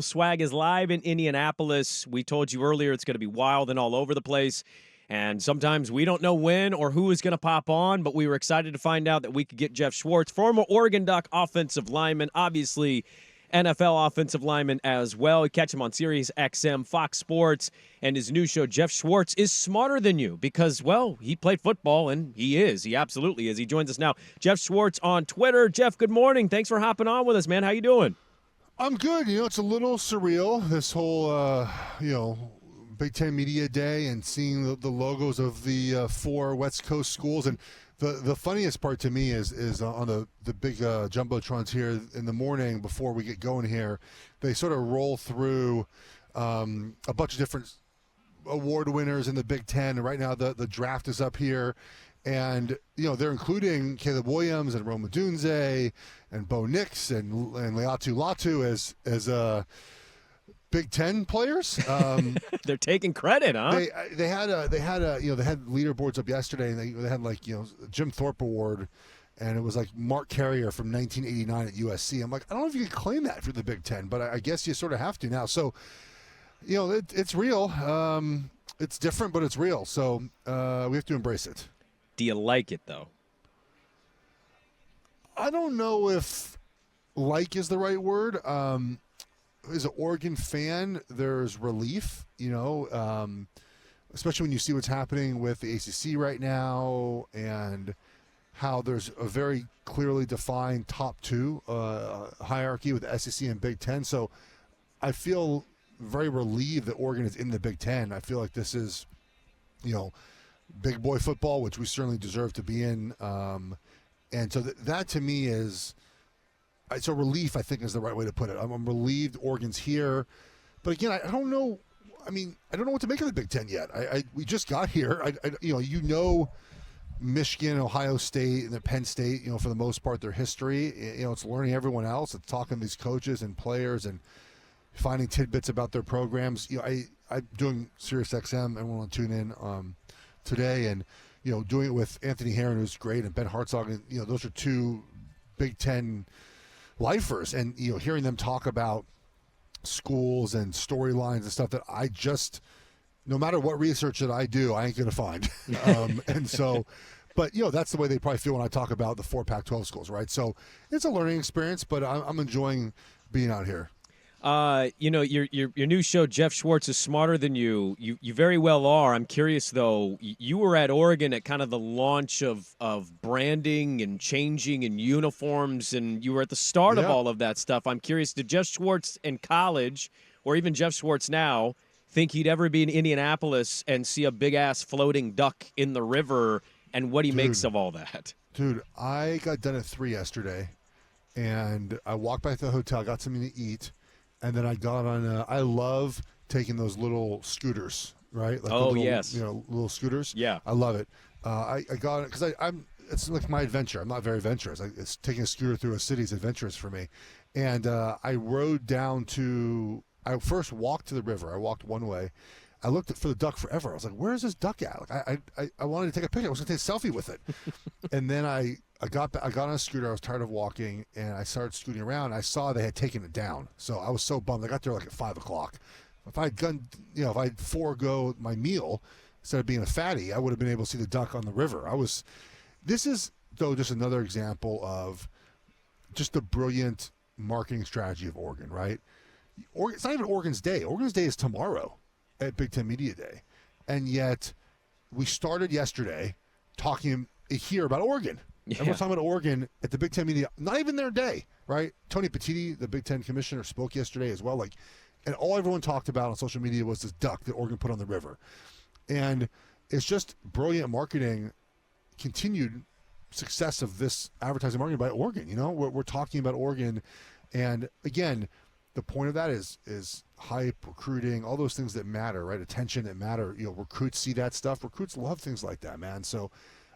Swag is live in Indianapolis. We told you earlier it's going to be wild and all over the place. And sometimes we don't know when or who is going to pop on, but we were excited to find out that we could get Geoff Schwartz, former Oregon Duck offensive lineman, obviously NFL offensive lineman as well. You catch him on SiriusXM, Fox Sports, and his new show, Geoff Schwartz is Smarter Than You, because, well, he played football, and he is. He absolutely is. He joins us now. Geoff Schwartz on Twitter. Jeff, good morning. Thanks for hopping on with us, man. How you doing? I'm good. It's a little surreal, this whole, Big Ten Media Day and seeing the logos of the four West Coast schools. And the funniest part to me is on the big jumbotrons here in the morning before we get going here, they sort of roll through a bunch of different award winners in the Big Ten. And right now the draft is up here. And, they're including Caleb Williams and Rome Odunze and Bo Nix and Leatu Latu as Big Ten players. They're taking credit, huh? They had leaderboards up yesterday, and they had Jim Thorpe Award, and it was like Mark Carrier from 1989 at USC. I'm like, I don't know if you can claim that for the Big Ten, but I guess you sort of have to now. So, it's real. It's different, but it's real. So we have to embrace it. Do you like it, though? I don't know if like is the right word. As an Oregon fan, there's relief, especially when you see what's happening with the ACC right now and how there's a very clearly defined top two hierarchy with the SEC and Big Ten. So I feel very relieved that Oregon is in the Big Ten. I feel like this is, big boy football, which we certainly deserve to be in. And so that to me is, so relief, I think, is the right way to put it. I'm relieved Oregon's here. But again, I don't know. I mean, I don't know what to make of the Big Ten yet. We just got here. Michigan, Ohio State, and Penn State, for the most part, their history. It's learning everyone else. It's talking to these coaches and players and finding tidbits about their programs. I'm doing SiriusXM. Everyone will tune in today, and doing it with Anthony Herron, who's great, and Ben Hartzog, and those are two Big Ten lifers, and hearing them talk about schools and storylines and stuff that I just, no matter what research that I do, I ain't gonna find. And so, but that's the way they probably feel when I talk about the four Pac-12 schools, right? So it's a learning experience, but I'm enjoying being out here. Your new show, Geoff Schwartz is Smarter Than You. You very well are. I'm curious, though. You were at Oregon at kind of the launch of branding and changing and uniforms, and you were at the start of all of that stuff. I'm curious, did Geoff Schwartz in college, or even Geoff Schwartz now, think he'd ever be in Indianapolis and see a big-ass floating duck in the river, and what he makes of all that? Dude, I got done at 3 yesterday, and I walked back to the hotel, got something to eat, and then I got on. I love taking those little scooters, right? Like yes, little scooters. Yeah, I love it. I got it because I'm. It's like my adventure. I'm not very adventurous. It's taking a scooter through a city is adventurous for me. And I rode down to. I first walked to the river. I walked one way. I looked for the duck forever. I was like, "Where is this duck at?" Like, I wanted to take a picture. I was going to take a selfie with it. And then I got on a scooter. I was tired of walking, and I started scooting around. I saw they had taken it down, so I was so bummed. I got there like at 5 o'clock. If I'd forego my meal instead of being a fatty, I would have been able to see the duck on the river. This is though just another example of just the brilliant marketing strategy of Oregon, right? It's not even Oregon's day. Oregon's day is tomorrow at Big Ten Media Day, and yet we started yesterday talking here about Oregon. Yeah. Everyone's talking about Oregon at the Big Ten Media, not even their day, right? Tony Petitti, the Big Ten commissioner, spoke yesterday as well. And all everyone talked about on social media was this duck that Oregon put on the river. And it's just brilliant marketing, continued success of this advertising marketing by Oregon. We're talking about Oregon. And again, the point of that is hype, recruiting, all those things that matter, right? Attention that matter. Recruits see that stuff. Recruits love things like that, man. So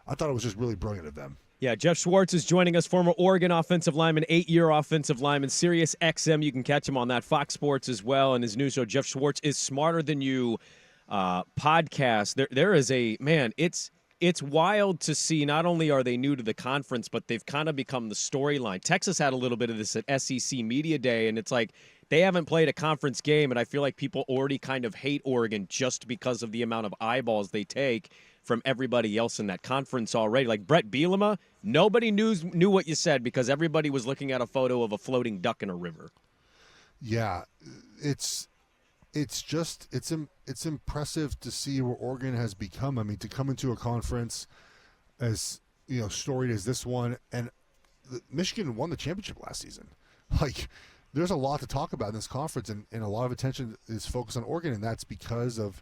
I thought it was just really brilliant of them. Yeah, Geoff Schwartz is joining us, former Oregon offensive lineman, 8-year offensive lineman, SiriusXM. You can catch him on that, Fox Sports as well, and his new show, Geoff Schwartz is Smarter Than You podcast. There is it's wild to see. Not only are they new to the conference, but they've kind of become the storyline. Texas had a little bit of this at SEC Media Day, and it's like they haven't played a conference game, and I feel like people already kind of hate Oregon just because of the amount of eyeballs they take from everybody else in that conference already. Like Brett Bielema, nobody knew what you said because everybody was looking at a photo of a floating duck in a river. Yeah, it's impressive to see where Oregon has become. I mean, to come into a conference as storied as this one, and Michigan won the championship last season. Like, there's a lot to talk about in this conference, and a lot of attention is focused on Oregon, and that's because of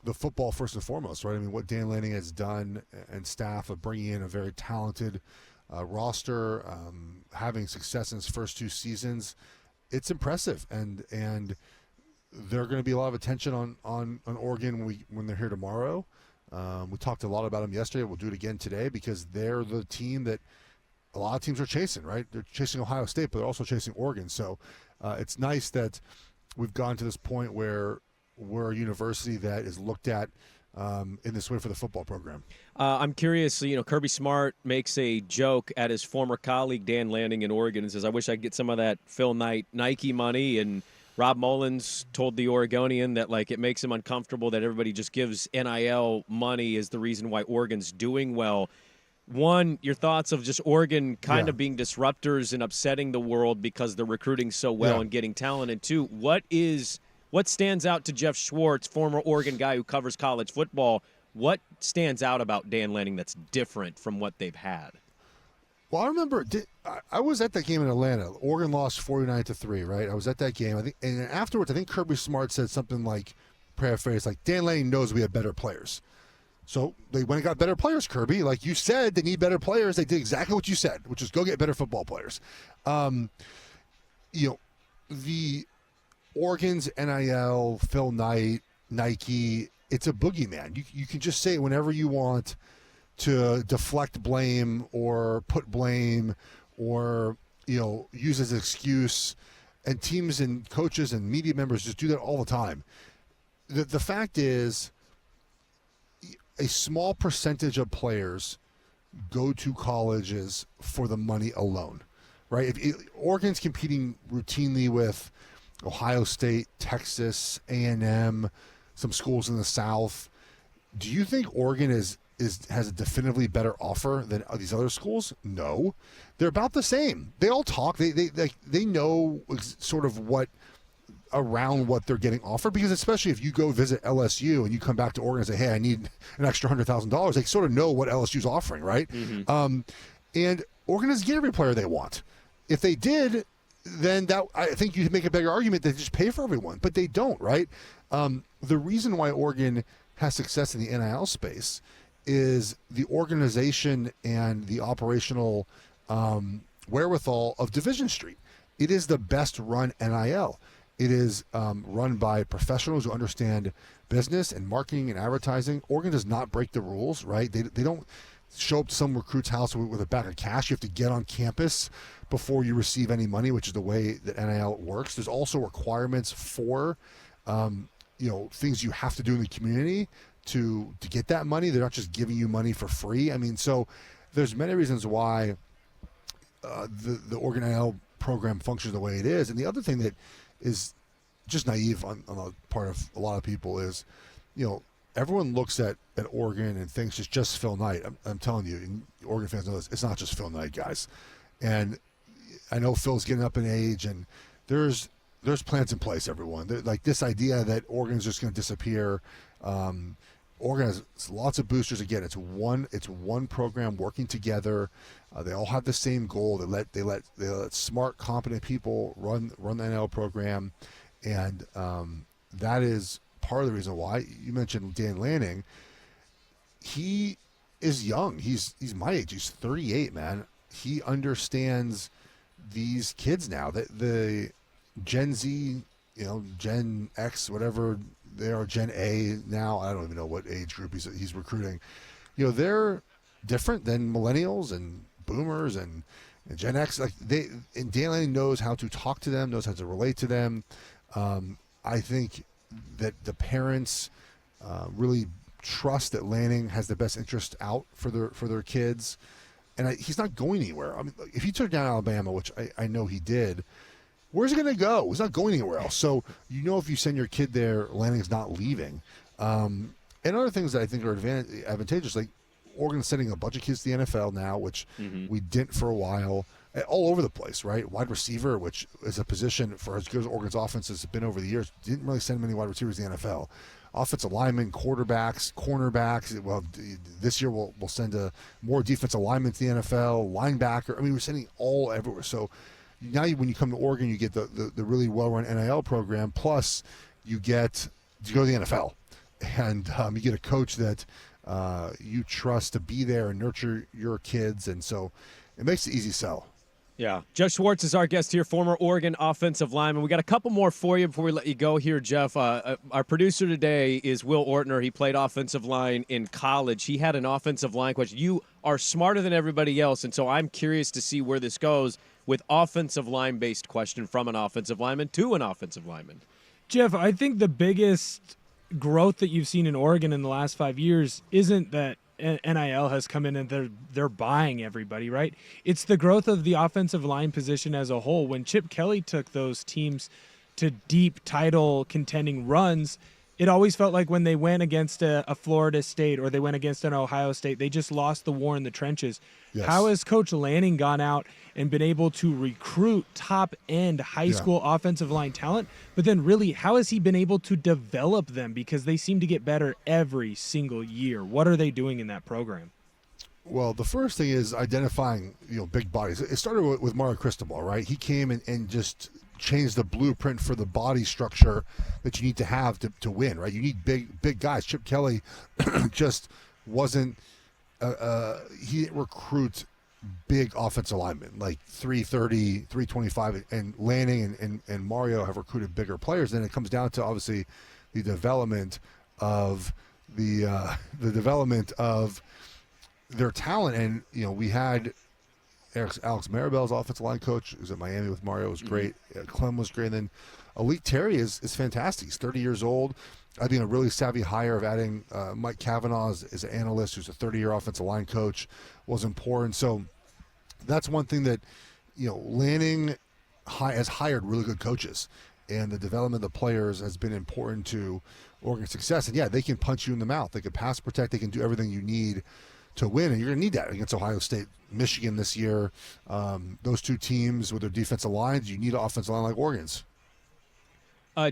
the football first and foremost, right? I mean, what Dan Lanning has done and staff of bringing in a very talented roster, having success in his first 2 seasons, it's impressive, and there are going to be a lot of attention on Oregon when they're here tomorrow. We talked a lot about them yesterday. We'll do it again today because they're the team that a lot of teams are chasing, right? They're chasing Ohio State, but they're also chasing Oregon. So it's nice that we've gotten to this point where we're a university that is looked at in this way for the football program. I'm curious, Kirby Smart makes a joke at his former colleague Dan Lanning in Oregon and says, I wish I could get some of that Phil Knight Nike money. And Rob Mullins told the Oregonian that, like, it makes him uncomfortable that everybody just gives NIL money as the reason why Oregon's doing well. One, your thoughts of just Oregon kind of being disruptors and upsetting the world because they're recruiting so well and getting talent. And two, what stands out to Geoff Schwartz, former Oregon guy who covers college football? What stands out about Dan Lanning that's different from what they've had? Well, I remember I was at that game in Atlanta. Oregon lost 49-3, right? I was at that game. I think, and afterwards, I think Kirby Smart said something like, paraphrase, like, Dan Lanning knows we have better players. So they went and got better players, Kirby. Like you said, they need better players. They did exactly what you said, which is go get better football players. The Oregon's NIL, Phil Knight, Nike, it's a boogeyman. You can just say it whenever you want to deflect blame or put blame or, use as an excuse. And teams and coaches and media members just do that all the time. The fact is, a small percentage of players go to colleges for the money alone, right? Oregon's competing routinely with Ohio State, Texas, A&M, some schools in the South. Do you think Oregon has a definitively better offer than these other schools? No, they're about the same. They all talk. They know sort of what they're getting offered, because especially if you go visit LSU and you come back to Oregon and say, hey, I need an extra $100,000, they sort of know what LSU's offering, right? Mm-hmm. And Oregon doesn't get every player they want. If they did, then I think you could make a better argument that they just pay for everyone, but they don't, right? The reason why Oregon has success in the NIL space is the organization and the operational wherewithal of Division Street. It is the best run NIL. It is run by professionals who understand business and marketing and advertising. Oregon does not break the rules, right? They don't show up to some recruit's house with a bag of cash. You have to get on campus before you receive any money, which is the way that NIL works. There's also requirements for, things you have to do in the community to get that money. They're not just giving you money for free. I mean, so there's many reasons why the Oregon NIL program functions the way it is. And the other thing that is just naive on the part of a lot of people is, everyone looks at Oregon and thinks it's just Phil Knight. I'm telling you, and Oregon fans know this, it's not just Phil Knight, guys. And I know Phil's getting up in age, and there's plans in place, everyone. Like this idea that Oregon's just going to disappear. Oregon has lots of boosters. Again, it's one program working together. They all have the same goal. They let smart, competent people run the NIL program, and that is part of the reason why. You mentioned Dan Lanning. He is young. He's my age. He's 38, man. He understands these kids now. The Gen Z, Gen X, whatever they are, Gen A now. I don't even know what age group he's recruiting. They're different than millennials and boomers and Gen X. And Dan Lanning knows how to talk to them, knows how to relate to them. I think that the parents really trust that Lanning has the best interest out for their kids, and he's not going anywhere. I mean, if he took down Alabama, which I know he did, where's he going to go? He's not going anywhere else. So if you send your kid there, Lanning's not leaving. And other things that I think are advantageous, like Oregon's sending a bunch of kids to the NFL now, which we didn't for a while. All over the place, right? Wide receiver, which is a position for as good as Oregon's offense has been over the years, didn't really send many wide receivers to the NFL. Offensive linemen, quarterbacks, cornerbacks. Well, this year we'll send more defensive linemen to the NFL, linebacker. I mean, we're sending all everywhere. So now when you come to Oregon, you get the really well-run NIL program, plus you get to go to the NFL. And you get a coach that you trust to be there and nurture your kids. And so it makes it easy sell. Yeah. Geoff Schwartz is our guest here, former Oregon offensive lineman. We got a couple more for you before we let you go here, Geoff. Our producer today is Will Ortner. He played offensive line in college. He had an offensive line question. You are smarter than everybody else, and so I'm curious to see where this goes with offensive line-based question from an offensive lineman to an offensive lineman. Geoff, I think the biggest growth that you've seen in Oregon in the last 5 years isn't that NIL has come in and they're buying everybody, right? It's the growth of the offensive line position as a whole. When Chip Kelly took those teams to deep title contending runs, it always felt like when they went against a Florida State or they went against an Ohio State, they just lost the war in the trenches. Yes. How has Coach Lanning gone out and been able to recruit top-end high school offensive line talent? But then really, how has he been able to develop them? Because they seem to get better every single year. What are they doing in that program? Well, the first thing is identifying, big bodies. It started with Mario Cristobal, right? He came and just changed the blueprint for the body structure that you need to have to win, right? You need big guys. Chip Kelly just wasn't he didn't recruit big offensive linemen like 330, 325, and Lanning and Mario have recruited bigger players. Then it comes down to obviously the development of their talent. And we had Alex Maribel's offensive line coach, who was at Miami with Mario, was great. Clem was great. And then Alik Terry is fantastic. He's 30 years old. I think a really savvy hire of adding Mike Kavanaugh as an analyst, who's a 30-year offensive line coach, was important. So that's one thing that, Lanning has hired really good coaches, and the development of the players has been important to Oregon's success. And, they can punch you in the mouth. They can pass protect. They can do everything you need to win, and you're going to need that against Ohio State, Michigan this year. Those two teams with their defensive lines, you need an offensive line like Oregon's.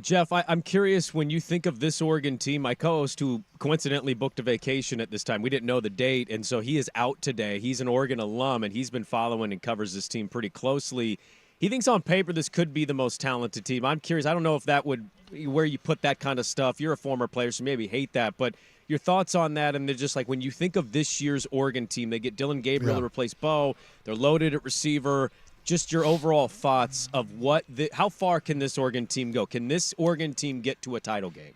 Geoff, I'm curious, when you think of this Oregon team, my co-host, who coincidentally booked a vacation at this time, we didn't know the date, and so he is out today. He's an Oregon alum, and he's been following and covers this team pretty closely. He thinks on paper this could be the most talented team. I'm curious. I don't know if that would where you put that kind of stuff. You're a former player, so maybe hate that, but your thoughts on that? And they're just like, when you think of this year's Oregon team, they get Dylan Gabriel to replace Bo. They're loaded at receiver. Just your overall thoughts of how far can this Oregon team go? Can this Oregon team get to a title game?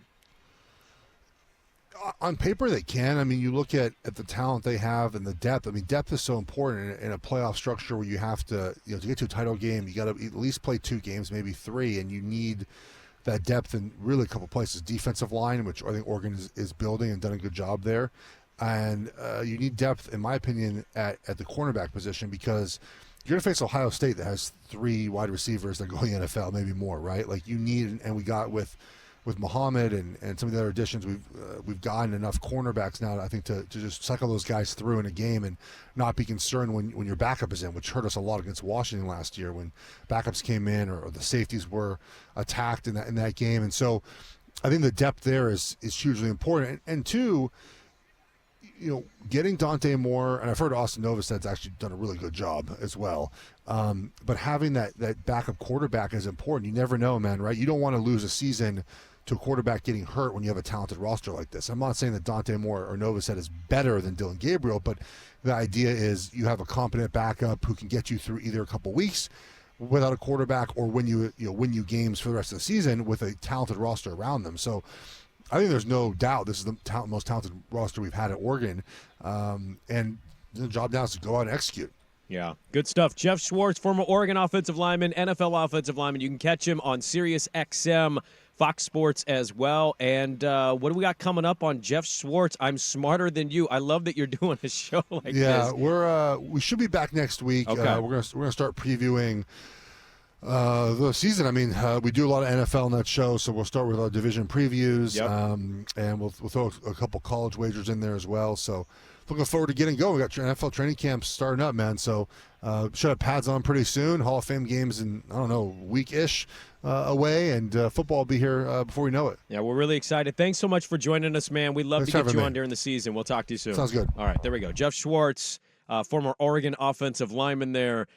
On paper, they can. I mean, you look at the talent they have and the depth. I mean, depth is so important in a playoff structure where you have to, to get to a title game, you got to at least play 2 games, maybe 3, and you need that depth in really a couple places. Defensive line, which I think Oregon is building and done a good job there. And you need depth, in my opinion, at the cornerback position, because you're going to face Ohio State that has 3 wide receivers that go in the NFL, maybe more, right? Like you need, and we got with Muhammad and some of the other additions, we've gotten enough cornerbacks now, I think, to just cycle those guys through in a game and not be concerned when your backup is in, which hurt us a lot against Washington last year when backups came in or the safeties were attacked in that game. And so I think the depth there is hugely important. And 2, getting Dante Moore, and I've heard Austin Novostad's actually done a really good job as well. But having that backup quarterback is important. You never know, man, right? You don't want to lose a season to a quarterback getting hurt when you have a talented roster like this. I'm not saying that Dante Moore or Novostad is better than Dylan Gabriel, but the idea is you have a competent backup who can get you through either a couple weeks without a quarterback or win you games for the rest of the season with a talented roster around them. So I think there's no doubt this is the most talented roster we've had at Oregon, and the job now is to go out and execute. Yeah, good stuff. Geoff Schwartz, former Oregon offensive lineman, NFL offensive lineman. You can catch him on SiriusXM, Fox Sports as well. And what do we got coming up on Geoff Schwartz? I'm smarter than you. I love that you're doing a show like this. Yeah, we should be back next week. Okay. We're gonna start previewing The season, I mean, we do a lot of NFL in that show, so we'll start with our division previews, and we'll throw a couple college wagers in there as well. So looking forward to getting going. We got NFL training camps starting up, man. So should have pads on pretty soon. Hall of Fame games in, I don't know, week-ish away, and football will be here before we know it. Yeah, we're really excited. Thanks so much for joining us, man. We'd love Thanks to for get you having on me. during the season. We'll talk to you soon. Sounds good. All right, there we go. Geoff Schwartz, former Oregon offensive lineman there.